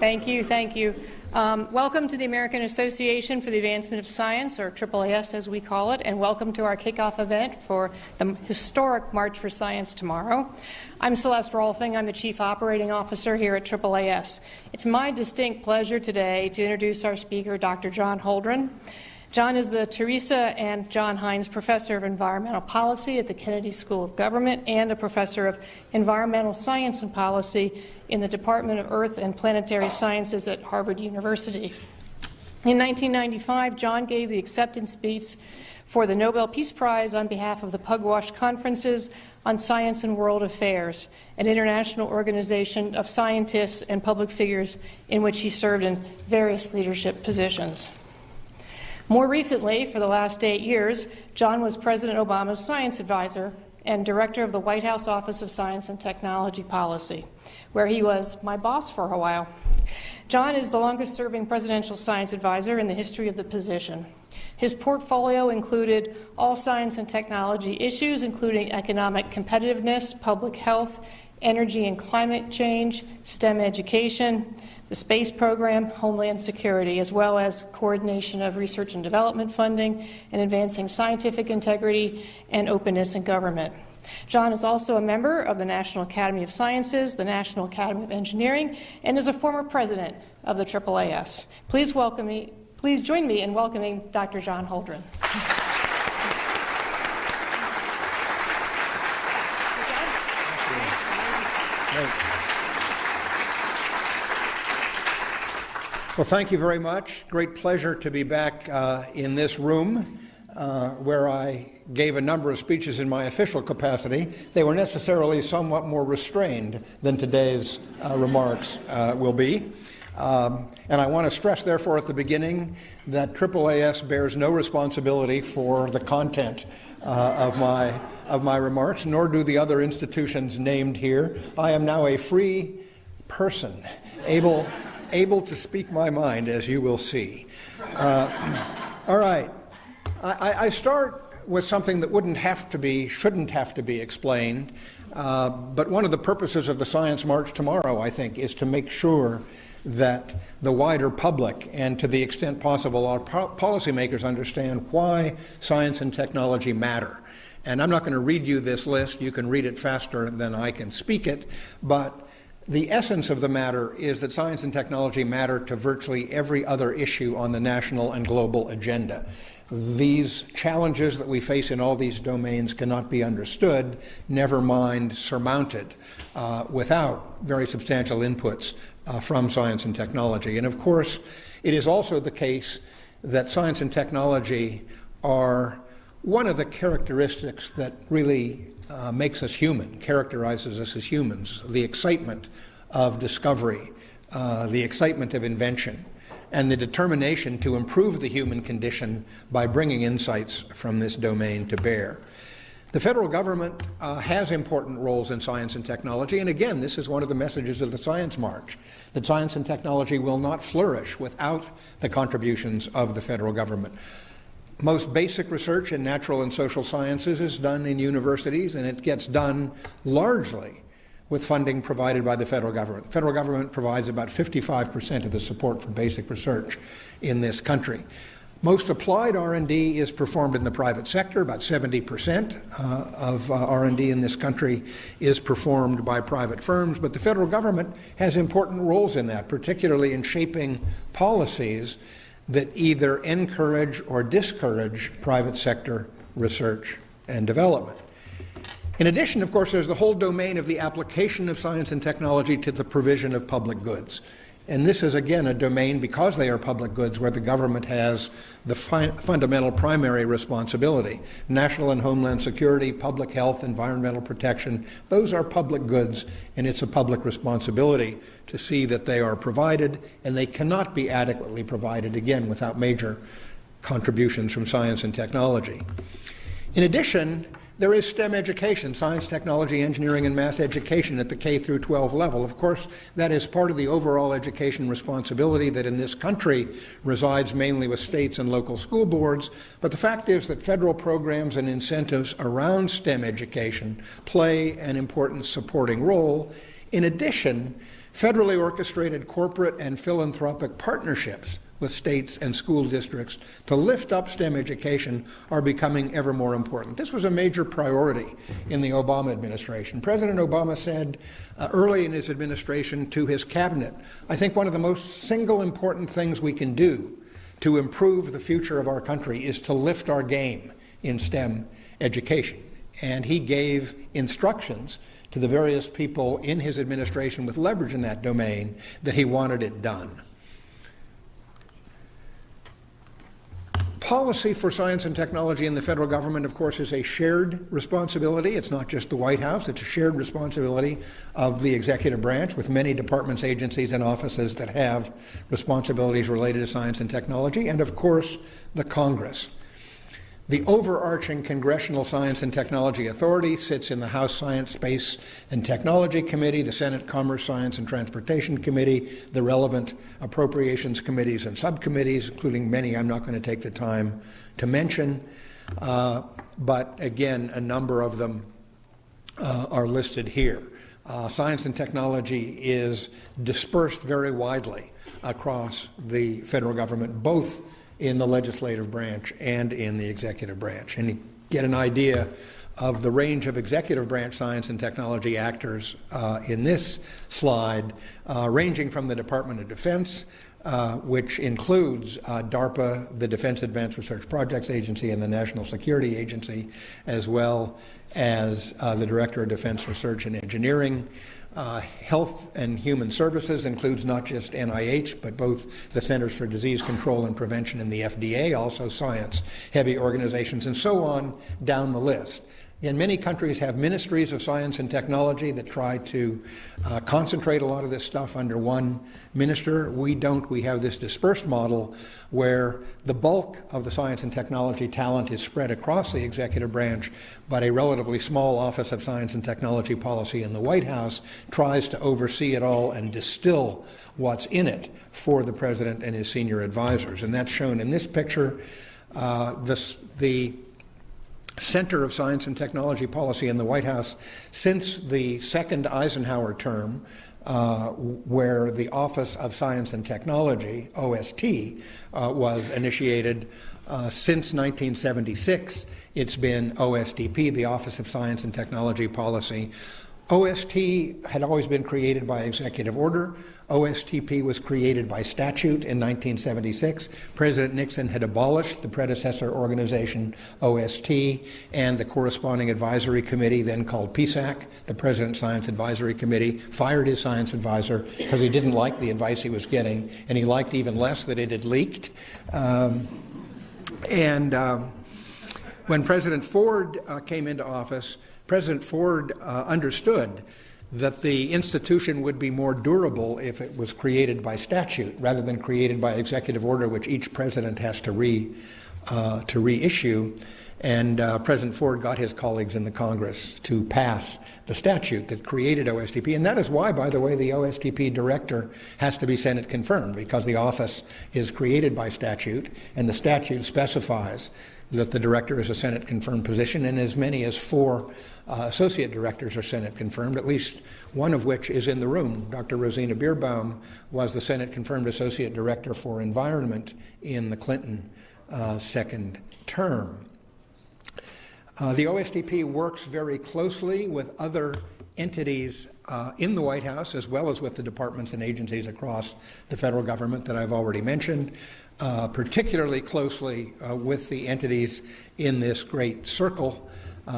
Thank you, thank you. Welcome to the American Association for the Advancement of Science, or AAAS as we call it, and welcome to our kickoff event for the historic March for Science tomorrow. I'm Celeste Rolfing. I'm the Chief Operating Officer here at AAAS. It's my distinct pleasure today to introduce our speaker, Dr. John Holdren. John is the Teresa and John Hines Professor of Environmental Policy at the Kennedy School of Government and a Professor of Environmental Science and Policy in the Department of Earth and Planetary Sciences at Harvard University. In 1995, John gave the acceptance speech for the Nobel Peace Prize on behalf of the Pugwash Conferences on Science and World Affairs, an international organization of scientists and public figures in which he served in various leadership positions. More recently, for the last 8 years, John was President Obama's science advisor and director of the White House Office of Science and Technology Policy, where he was my boss for a while. John is the longest-serving presidential science advisor in the history of the position. His portfolio included all science and technology issues, including economic competitiveness, public health, energy and climate change, STEM education, the space program, homeland security, as well as coordination of research and development funding and advancing scientific integrity and openness in government. John is also a member of the National Academy of Sciences, the National Academy of Engineering, and is a former president of the AAAS. Please join me in welcoming Dr. John Holdren. Well, thank you very much. Great pleasure to be back in this room where I gave a number of speeches in my official capacity. They were necessarily somewhat more restrained than today's remarks will be. And I want to stress, therefore, at the beginning that AAAS bears no responsibility for the content of my remarks, nor do the other institutions named here. I am now a free person, able to speak my mind, as you will see. All right. I start with something that shouldn't have to be explained, but one of the purposes of the Science March tomorrow, I think, is to make sure that the wider public, and to the extent possible, our policymakers understand why science and technology matter. And I'm not going to read you this list. You can read it faster than I can speak it, but the essence of the matter is that science and technology matter to virtually every other issue on the national and global agenda. These challenges that we face in all these domains cannot be understood, never mind surmounted, without very substantial inputs from science and technology. And of course, it is also the case that science and technology are one of the characteristics that really makes us human, characterizes us as humans: the excitement of discovery, the excitement of invention, and the determination to improve the human condition by bringing insights from this domain to bear. The federal government has important roles in science and technology, and again, this is one of the messages of the Science March, that science and technology will not flourish without the contributions of the federal government. Most basic research in natural and social sciences is done in universities, and it gets done largely with funding provided by the federal government. The federal government provides about 55% of the support for basic research in this country. Most applied R&D is performed in the private sector. About 70% of R&D in this country is performed by private firms, but the federal government has important roles in that, particularly in shaping policies that either encourage or discourage private sector research and development. In addition, of course, there's the whole domain of the application of science and technology to the provision of public goods. And this is, again, a domain, because they are public goods, where the government has the fundamental primary responsibility. National and homeland security, public health, environmental protection, those are public goods, and it's a public responsibility to see that they are provided, and they cannot be adequately provided, again, without major contributions from science and technology. In addition, there is STEM education, science, technology, engineering, and math education at the K through 12 level. Of course, that is part of the overall education responsibility that in this country resides mainly with states and local school boards. But the fact is that federal programs and incentives around STEM education play an important supporting role, in addition Federally orchestrated corporate and philanthropic partnerships with states and school districts to lift up STEM education are becoming ever more important. This was a major priority in the Obama administration. President Obama said early in his administration to his cabinet, I think one of the most single important things we can do to improve the future of our country is to lift our game in STEM education. And he gave instructions to the various people in his administration with leverage in that domain that he wanted it done. Policy for science and technology in the federal government, of course, is a shared responsibility. It's not just the White House. It's a shared responsibility of the executive branch with many departments, agencies, and offices that have responsibilities related to science and technology, and, of course, the Congress. The overarching Congressional Science and Technology Authority sits in the House Science, Space, and Technology Committee, the Senate Commerce, Science, and Transportation Committee, the relevant appropriations committees and subcommittees, including many I'm not going to take the time to mention. But again, a number of them are listed here. Science and technology is dispersed very widely across the federal government, both in the legislative branch and in the executive branch. And you get an idea of the range of executive branch science and technology actors in this slide, ranging from the Department of Defense, which includes DARPA, the Defense Advanced Research Projects Agency, and the National Security Agency, as well as the Director of Defense Research and Engineering. Health and Human Services includes not just NIH, but both the Centers for Disease Control and Prevention and the FDA, also science-heavy organizations, and so on down the list. And many countries have ministries of science and technology that try to concentrate a lot of this stuff under one minister. We don't. We have this dispersed model where the bulk of the science and technology talent is spread across the executive branch, but a relatively small Office of Science and Technology Policy in the White House tries to oversee it all and distill what's in it for the president and his senior advisors. And that's shown in this picture. The Center of Science and Technology Policy in the White House since the second Eisenhower term, where the Office of Science and Technology, OST, was initiated. Since 1976, it's been OSTP, the Office of Science and Technology Policy. OST had always been created by executive order. OSTP was created by statute in 1976. President Nixon had abolished the predecessor organization, OST, and the corresponding advisory committee, then called PSAC, the President's Science Advisory Committee, fired his science advisor because he didn't like the advice he was getting, and he liked even less that it had leaked. When President Ford came into office, President Ford understood that the institution would be more durable if it was created by statute rather than created by executive order, which each president has to reissue. And President Ford got his colleagues in the Congress to pass the statute that created OSTP. And that is why, by the way, the OSTP director has to be Senate confirmed, because the office is created by statute, and the statute specifies that the director is a Senate confirmed position, and as many as 4 associate directors are Senate confirmed, at least one of which is in the room. Dr. Rosina Beerbaum was the Senate confirmed associate director for environment in the Clinton second term. The OSTP works very closely with other entities in the White House, as well as with the departments and agencies across the federal government that I've already mentioned, particularly closely with the entities in this great circle,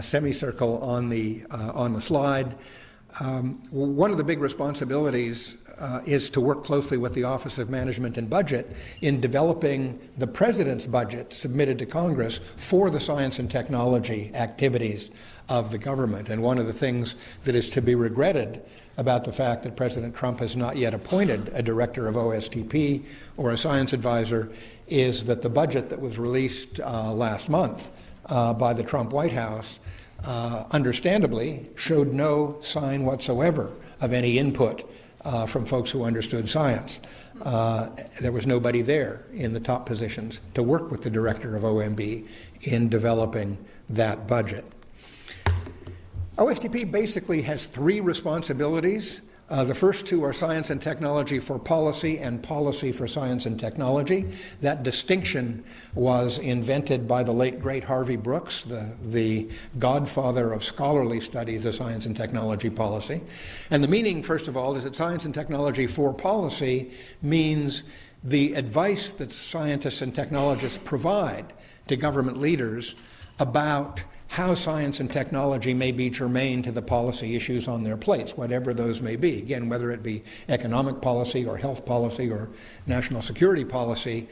semicircle on the slide. One of the big responsibilities is to work closely with the Office of Management and Budget in developing the President's budget submitted to Congress for the science and technology activities of the government. And one of the things that is to be regretted about the fact that President Trump has not yet appointed a director of OSTP or a science advisor is that the budget that was released last month by the Trump White House understandably showed no sign whatsoever of any input from folks who understood science. There was nobody there in the top positions to work with the director of OMB in developing that budget. OSTP basically has 3 responsibilities The first two are science and technology for policy and policy for science and technology. That distinction was invented by the late, great Harvey Brooks, the godfather of scholarly studies of science and technology policy. And the meaning, first of all, is that science and technology for policy means the advice that scientists and technologists provide to government leaders about how science and technology may be germane to the policy issues on their plates, whatever those may be. Again, whether it be economic policy or health policy or national security policy,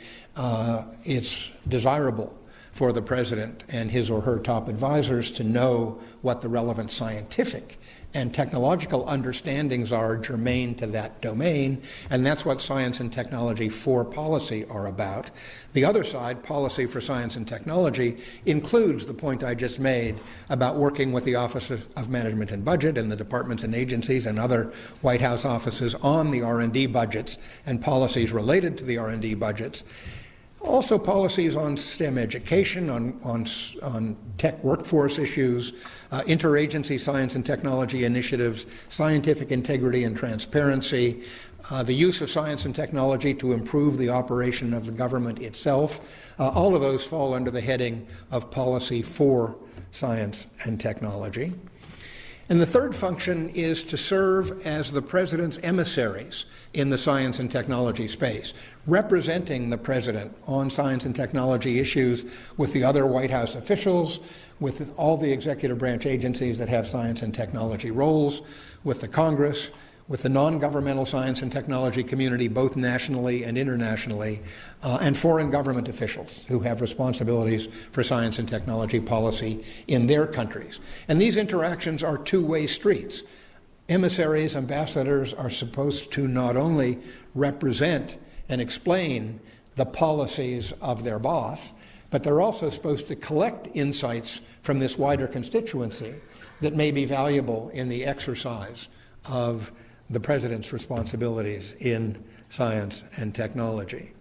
it's desirable for the president and his or her top advisors to know what the relevant scientific and technological understandings are germane to that domain, and that's what science and technology for policy are about. The other side, policy for science and technology, includes the point I just made about working with the Office of Management and Budget and the departments and agencies and other White House offices on the R&D budgets and policies related to the R&D budgets. Also policies on STEM education, on tech workforce issues, interagency science and technology initiatives, scientific integrity and transparency, the use of science and technology to improve the operation of the government itself. All of those fall under the heading of policy for science and technology. And the third function is to serve as the president's emissaries in the science and technology space, representing the president on science and technology issues with the other White House officials, with all the executive branch agencies that have science and technology roles, with the Congress, with the non-governmental science and technology community, both nationally and internationally, and foreign government officials who have responsibilities for science and technology policy in their countries. And these interactions are two-way streets. Emissaries, ambassadors are supposed to not only represent and explain the policies of their boss, but they're also supposed to collect insights from this wider constituency that may be valuable in the exercise of the president's responsibilities in science and technology.